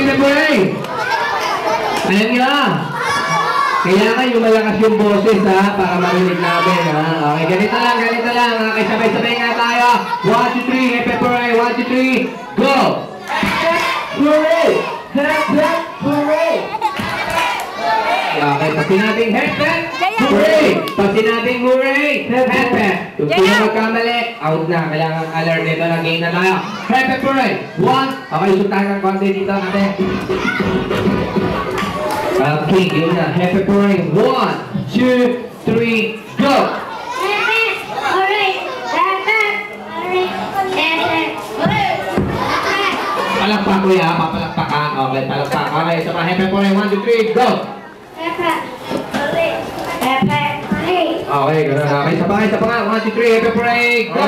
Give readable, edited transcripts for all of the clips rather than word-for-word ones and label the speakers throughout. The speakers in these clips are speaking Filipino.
Speaker 1: happy parade! Alam nyo, kailangan yung malakas yung boses ha, para marinig namin ha. Okay, ganito lang. Okay, sabay-sabay nga tayo. 1, 2, 3, happy parade. 1, 2, 3, go! Hooray! Happy parade! Okay, pag sinabing happy, hooray! Pag sinabing hooray, happy. Kung sino magkamali, out na. Kailangan alert dito na game na tayo. Happy parade! 1, okay, sultan ng konti dito natin. Okay, yun na. Happy parade. 1, 2, 3, go! Palakpak ko ya, papalakpak ka. Okay, palakpak. Okay, isa pa. Happy parade. 1, 2, 3, go! Okay, gano'n. Okay, isa pa nga. 1, 2, 3, happy parade. Go!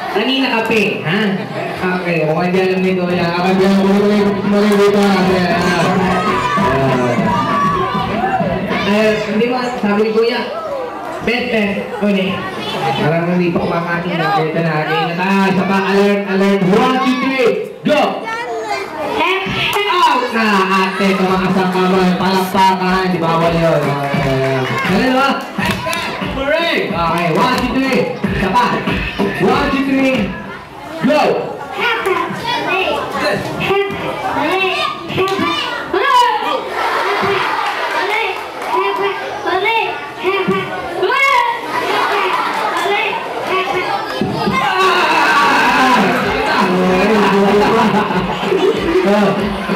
Speaker 1: Kanina kape, ha? Okay, mukhang di alam nito yan. Kakabiyang ko yung dito. Hindi ba, sabi ni Kuya, bet, ulit. Parang hindi pa kumakain na. Ito na, isa pa, alert. 1, 2, 3, go! Out na, ate, tumakas ang kamay, palakpakan, di bawal yun. Ano ba? Hooray! Okay, 1, 2, 3, isa pa. 1, 2, 3, go!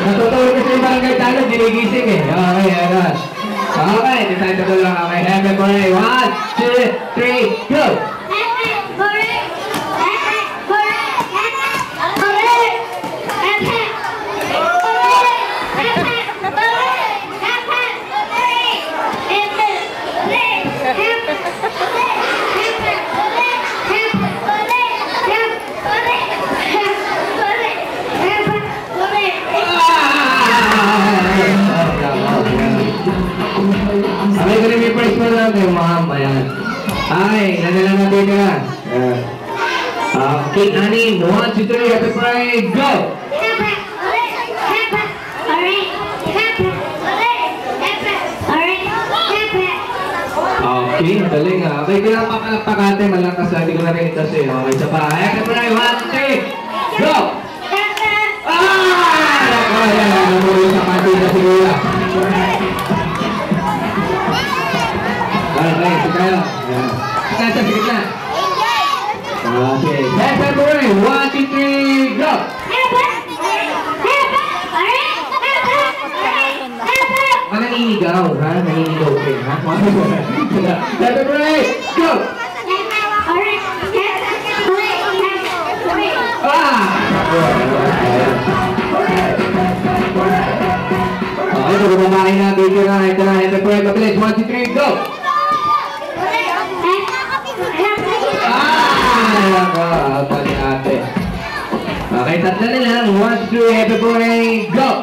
Speaker 1: Natutulog kasi yung barangay talo, dinigising eh. Okay, ayan. Okay, decide lang. Okay, happy parade. 1, 2, 3, go! Okay, ganun yung first one lang kayo, mahamba yan. Okay, nanalang natin ka. Okay, anin. 1, 2, 3, happy parade, go! Okay, galing ha. Okay, kailangan papalakpakate, malakas ha. Hindi ko narinig kasi. Okay, isa pa. Happy parade, 1, 2, 3, go! Ayan, namuli sa pati na sigura. Okay, ito kayo. Nasa sikit na. Okay. Happy parade. 1, 2, 3, go! Naninigaw, ha? Naninigaw kayo, ha? Happy parade. Go! Okay, kung bumamahin na, ito na, happy parade. Mabilis, 1, 2, 3, go! Ate. Okay, tatlo na lang. 1, 2, 3, happy parade, go!